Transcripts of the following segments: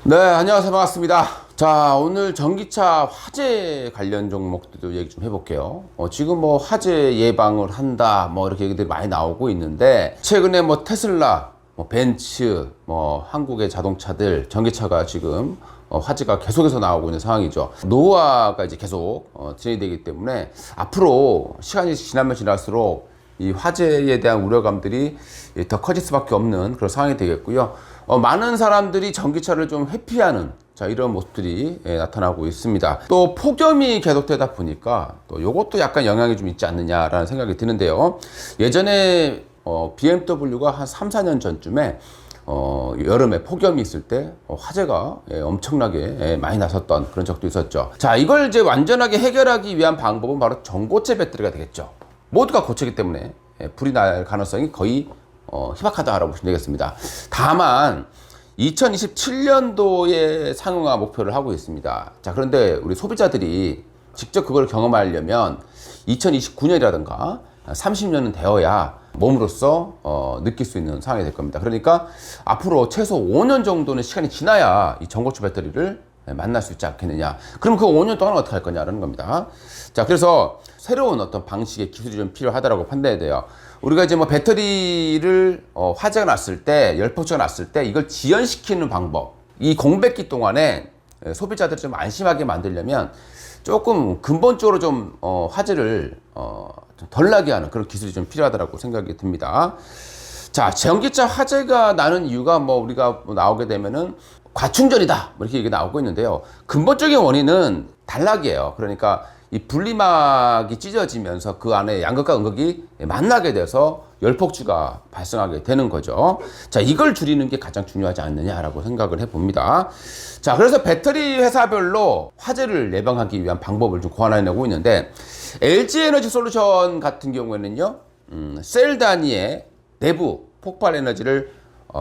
네, 안녕하세요. 반갑습니다. 자, 오늘 전기차 화재 관련 종목들도 얘기 좀 해볼게요. 지금 뭐 화재 예방을 한다, 뭐 이렇게 얘기들이 많이 나오고 있는데, 최근에 뭐 테슬라, 뭐 벤츠, 뭐 한국의 자동차들, 전기차가 지금 화재가 계속해서 나오고 있는 상황이죠. 노후화가 이제 계속 진행이 되기 때문에 앞으로 시간이 지나면 지날수록 이 화재에 대한 우려감들이 더 커질 수밖에 없는 그런 상황이 되겠고요. 많은 사람들이 전기차를 좀 회피하는 이런 모습들이 나타나고 있습니다. 또 폭염이 계속되다 보니까 또 이것도 약간 영향이 좀 있지 않느냐라는 생각이 드는데요. 예전에 BMW가 한 3, 4년 전쯤에 여름에 폭염이 있을 때 화재가 엄청나게 많이 났었던 그런 적도 있었죠. 자, 이걸 이제 완전하게 해결하기 위한 방법은 바로 전고체 배터리가 되겠죠. 모두가 고체이기 때문에 불이 날 가능성이 거의 희박하다라고 보시면 되겠습니다. 다만 2027년도에 상용화 목표를 하고 있습니다. 자, 그런데 우리 소비자들이 직접 그걸 경험하려면 2029년이라든가 30년은 되어야 몸으로써 느낄 수 있는 상황이 될 겁니다. 그러니까 앞으로 최소 5년 정도는 시간이 지나야 이 전고체 배터리를 만날 수 있지 않겠느냐. 그럼 그 5년 동안 어떻게 할 거냐라는 겁니다. 자, 그래서 새로운 어떤 방식의 기술이 좀 필요하다고 판단해야 돼요. 우리가 이제 뭐 배터리를 화재가 났을 때, 열폭주가 났을 때 이걸 지연시키는 방법, 이 공백기 동안에 소비자들을 좀 안심하게 만들려면 조금 근본적으로 좀 화재를 좀 덜 나게 하는 그런 기술이 좀 필요하다고 생각이 듭니다. 자, 전기차 화재가 나는 이유가 뭐 우리가 나오게 되면은 과충전이다, 뭐 이렇게 얘기 나오고 있는데요. 근본적인 원인은 단락이에요. 그러니까 이 분리막이 찢어지면서 그 안에 양극과 음극이 만나게 돼서 열폭주가 발생하게 되는 거죠. 자, 이걸 줄이는 게 가장 중요하지 않느냐라고 생각을 해봅니다. 자, 그래서 배터리 회사별로 화재를 예방하기 위한 방법을 좀 고안해내고 있는데, LG에너지 솔루션 같은 경우에는요, 셀 단위의 내부 폭발 에너지를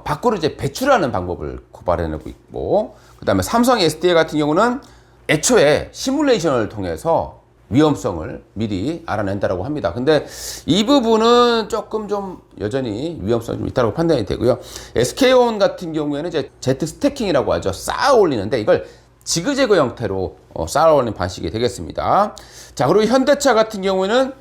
밖으로 이제 배출하는 방법을 고발해내고 있고, 그 다음에 삼성 SDI 같은 경우는 애초에 시뮬레이션을 통해서 위험성을 미리 알아낸다라고 합니다. 근데 이 부분은 조금 좀 여전히 위험성이 좀 있다고 판단이 되고요. SK온 같은 경우에는 이제 제트 스태킹이라고 하죠. 쌓아 올리는데 이걸 지그재그 형태로 쌓아 올리는 방식이 되겠습니다. 자, 그리고 현대차 같은 경우에는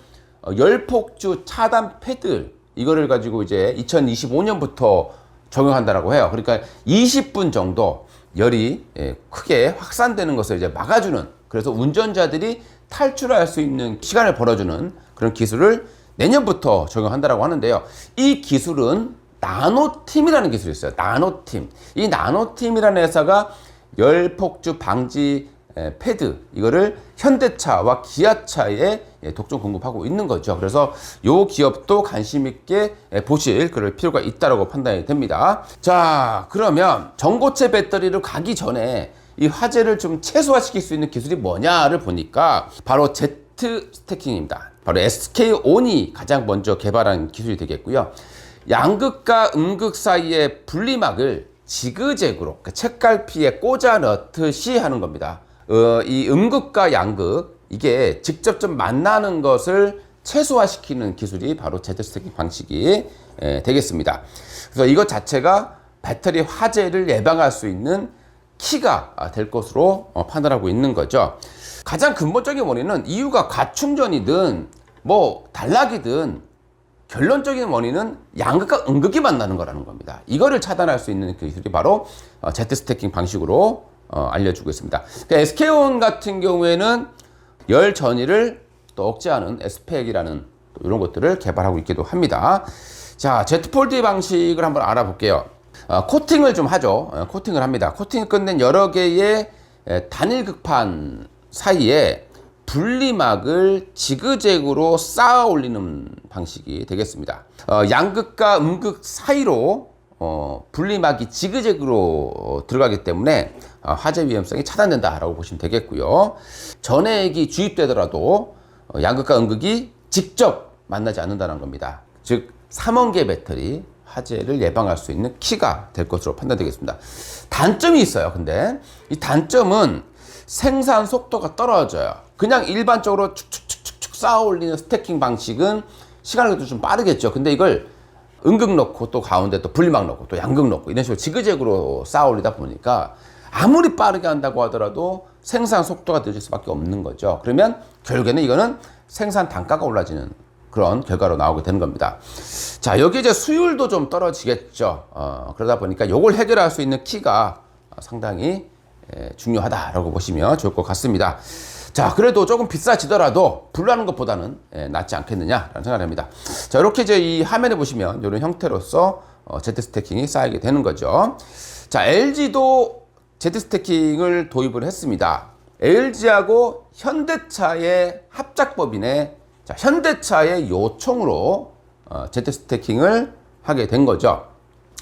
열폭주 차단 패드, 이거를 가지고 이제 2025년부터 적용한다라고 해요. 그러니까 20분 정도 열이 크게 확산되는 것을 이제 막아주는, 그래서 운전자들이 탈출할 수 있는 시간을 벌어주는 그런 기술을 내년부터 적용한다라고 하는데요. 이 기술은 나노팀이라는 기술이 있어요. 나노팀. 이 나노팀이라는 회사가 열폭주 방지 패드, 이거를 현대차와 기아차에 독점 공급하고 있는 거죠. 그래서 이 기업도 관심 있게 보실 그럴 필요가 있다고 판단이 됩니다. 자, 그러면 전고체 배터리로 가기 전에 이 화재를 좀 최소화시킬 수 있는 기술이 뭐냐를 보니까 바로 제트 스태킹입니다. 바로 SK온이 가장 먼저 개발한 기술이 되겠고요. 양극과 음극 사이의 분리막을 지그재그로, 그러니까 책갈피에 꽂아 넣듯이 하는 겁니다. 이 음극과 양극, 이게 직접 좀 만나는 것을 최소화시키는 기술이 바로 제트 스태킹 방식이 되겠습니다. 그래서 이것 자체가 배터리 화재를 예방할 수 있는 키가 될 것으로 판단하고 있는 거죠. 가장 근본적인 원인은 이유가 과충전이든 뭐 단락이든 결론적인 원인은 양극과 음극이 만나는 거라는 겁니다. 이거를 차단할 수 있는 기술이 바로 제트 스태킹 방식으로 알려주고 있습니다. SK온 같은 경우에는 열 전이를 또 억제하는 S팩이라는 이런 것들을 개발하고 있기도 합니다. 자, 제트폴드 방식을 한번 알아볼게요. 코팅을 좀 하죠. 코팅을 합니다. 코팅을 끝낸 여러 개의 단일 극판 사이에 분리막을 지그재그로 쌓아 올리는 방식이 되겠습니다. 양극과 음극 사이로 분리막이 지그재그로 들어가기 때문에 화재 위험성이 차단된다라고 보시면 되겠고요. 전해액이 주입되더라도 양극과 음극이 직접 만나지 않는다는 겁니다. 즉 3원계 배터리 화재를 예방할 수 있는 키가 될 것으로 판단되겠습니다. 단점이 있어요. 근데 이 단점은 생산 속도가 떨어져요. 그냥 일반적으로 축축축축 쌓아 올리는 스태킹 방식은 시간을 좀 빠르겠죠. 근데 이걸 음극 넣고 또 가운데 또 분리막 넣고 또 양극 넣고 이런 식으로 지그재그로 쌓아 올리다 보니까 아무리 빠르게 한다고 하더라도 생산 속도가 늦을 수밖에 없는 거죠. 그러면 결국에는 이거는 생산 단가가 올라지는 그런 결과로 나오게 되는 겁니다. 자, 여기 이제 수율도 좀 떨어지겠죠. 그러다 보니까 이걸 해결할 수 있는 키가 상당히 중요하다라고 보시면 좋을 것 같습니다. 자, 그래도 조금 비싸지더라도 불나는 것보다는 낫지 않겠느냐라는 생각을 합니다. 자, 이렇게 이제 이 화면에 보시면 이런 형태로서 Z 스태킹이 쌓이게 되는 거죠. 자, LG도 Z 스태킹을 도입을 했습니다. LG하고 현대차의 합작법인의 자, 현대차의 요청으로 Z 스태킹을 하게 된 거죠.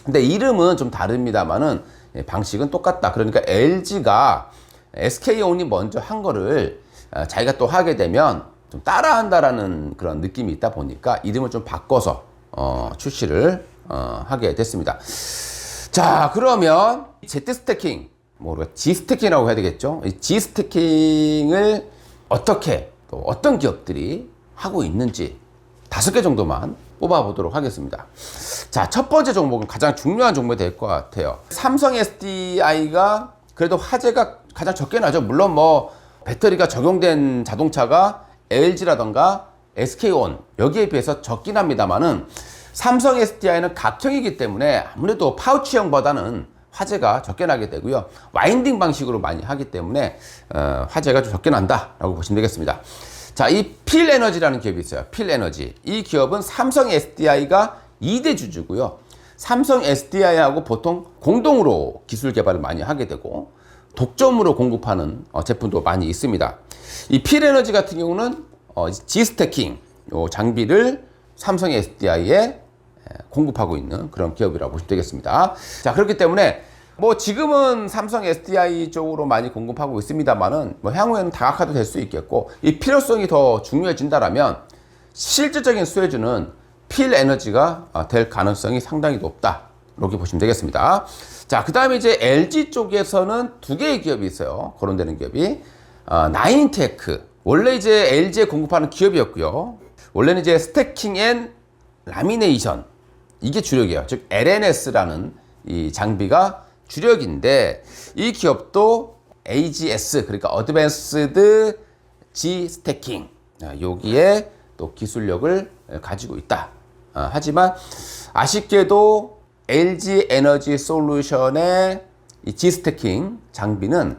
근데 이름은 좀 다릅니다만은 방식은 똑같다. 그러니까 LG가 SK온이 먼저 한 거를 자기가 또 하게 되면 좀 따라한다라는 그런 느낌이 있다 보니까 이름을 좀 바꿔서 출시를 하게 됐습니다. 자, 그러면 Z 스태킹, 우리가 G 스태킹이라고 해야 되겠죠? 이 G 스태킹을 어떻게 또 어떤 기업들이 하고 있는지 5개 정도만 뽑아보도록 하겠습니다. 자, 첫 번째 종목은 가장 중요한 종목이 될 것 같아요. 삼성 SDI가 그래도 화재가 가장 적게 나죠. 물론 뭐 배터리가 적용된 자동차가 LG라던가 SK온 여기에 비해서 적긴 합니다만은 삼성 SDI는 각형이기 때문에 아무래도 파우치형보다는 화재가 적게 나게 되고요. 와인딩 방식으로 많이 하기 때문에 화재가 좀 적게 난다라고 보시면 되겠습니다. 자, 이 필에너지라는 기업이 있어요. 필에너지. 이 기업은 삼성 SDI가 2대 주주고요. 삼성 SDI하고 보통 공동으로 기술 개발을 많이 하게 되고 독점으로 공급하는 제품도 많이 있습니다. 이 필에너지 같은 경우는 G스태킹 요 장비를 삼성 SDI에 공급하고 있는 그런 기업이라고 보시면 되겠습니다. 자, 그렇기 때문에 뭐 지금은 삼성 SDI 쪽으로 많이 공급하고 있습니다만은 뭐 향후에는 다각화도 될 수 있겠고 이 필요성이 더 중요해진다라면 실질적인 수혜주는 필에너지가 될 가능성이 상당히 높다. 이렇게 보시면 되겠습니다. 자, 그 다음에 이제 LG 쪽에서는 2개의 기업이 있어요. 거론되는 기업이. 나인테크. 원래 이제 LG에 공급하는 기업이었고요. 원래는 이제 스태킹 앤 라미네이션. 이게 주력이에요. 즉, LNS라는 이 장비가 주력인데, 이 기업도 AGS, 그러니까 어드밴스드 G 스태킹. 여기에 또 기술력을 가지고 있다. 하지만 아쉽게도 LG 에너지 솔루션의 이 G 스태킹 장비는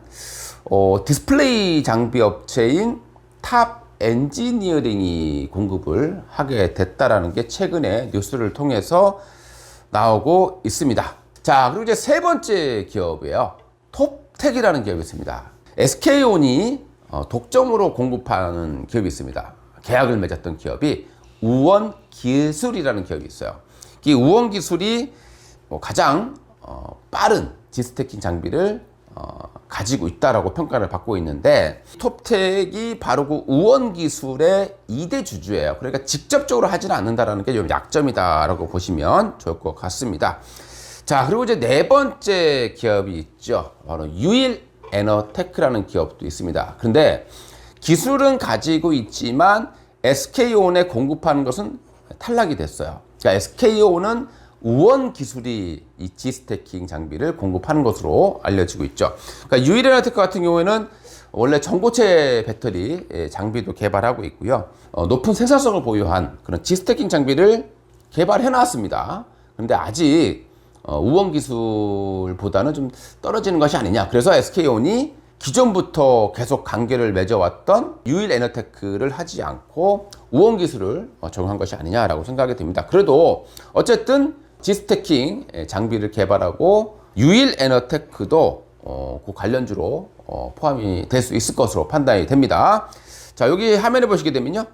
디스플레이 장비 업체인 탑 엔지니어링이 공급을 하게 됐다라는 게 최근에 뉴스를 통해서 나오고 있습니다. 자, 그리고 이제 세 번째 기업이에요. 톱텍이라는 기업이 있습니다. SK온이 독점으로 공급하는 기업이 있습니다. 계약을 맺었던 기업이 우원기술이라는 기업이 있어요. 이 우원기술이 가장 빠른 G스태킹 장비를 가지고 있다라고 평가를 받고 있는데 톱텍이 바로 그 우원기술의 2대 주주예요. 그러니까 직접적으로 하지는 않는다라는 게 좀 약점이다라고 보시면 좋을 것 같습니다. 자, 그리고 이제 네 번째 기업이 있죠. 바로 유일에너테크라는 기업도 있습니다. 그런데 기술은 가지고 있지만 SK온에 공급하는 것은 탈락이 됐어요. 그러니까 SK온은 우원 기술이 이 G스태킹 장비를 공급하는 것으로 알려지고 있죠. 그러니까 유일에너테크 같은 경우에는 원래 전고체 배터리 장비도 개발하고 있고요. 높은 생산성을 보유한 그런 G스태킹 장비를 개발해 놨습니다. 그런데 아직 우원 기술보다는 좀 떨어지는 것이 아니냐. 그래서 SK온이 기존부터 계속 관계를 맺어왔던 유일에너테크를 하지 않고 우원 기술을 적용한 것이 아니냐라고 생각이 됩니다. 그래도 어쨌든 G스태킹 장비를 개발하고 유일에너테크도 그 관련주로 포함이 될 수 있을 것으로 판단이 됩니다. 자, 여기 화면에 보시게 되면요.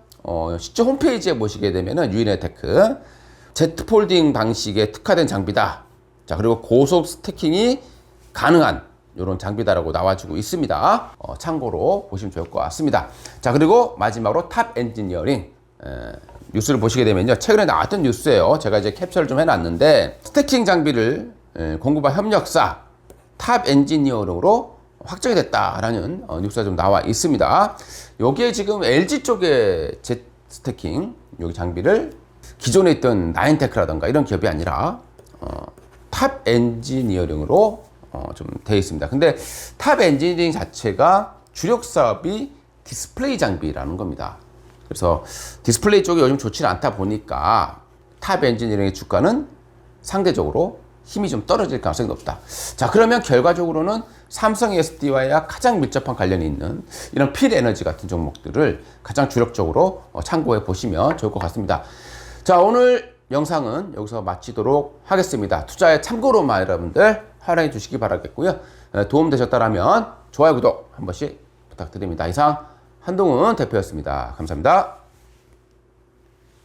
실제 홈페이지에 보시게 되면은 유일에너테크 Z폴딩 방식의 특화된 장비다. 자, 그리고 고속 스태킹이 가능한 이런 장비다라고 나와주고 있습니다. 참고로 보시면 좋을 것 같습니다. 자, 그리고 마지막으로 탑 엔지니어링 뉴스를 보시게 되면요. 최근에 나왔던 뉴스예요. 제가 이제 캡처를 좀 해놨는데 스태킹 장비를 공급한 협력사 탑 엔지니어링으로 확정이 됐다라는 뉴스가 좀 나와 있습니다. 여기에 지금 LG 쪽의 Z 스태킹 여기 장비를 기존에 있던 나인테크라던가 이런 기업이 아니라 탑 엔지니어링으로 좀 되어 있습니다. 근데 탑 엔지니어링 자체가 주력 사업이 디스플레이 장비라는 겁니다. 그래서 디스플레이 쪽이 요즘 좋지 않다 보니까 탑 엔지니어링의 주가는 상대적으로 힘이 좀 떨어질 가능성이 높다. 자, 그러면 결과적으로는 삼성 SDI와 가장 밀접한 관련이 있는 이런 필 에너지 같은 종목들을 가장 주력적으로 참고해 보시면 좋을 것 같습니다. 자, 오늘 영상은 여기서 마치도록 하겠습니다. 투자에 참고로만 여러분들 활용해 주시기 바라겠고요. 도움 되셨다면 좋아요, 구독 한 번씩 부탁드립니다. 이상 한동훈 대표였습니다. 감사합니다.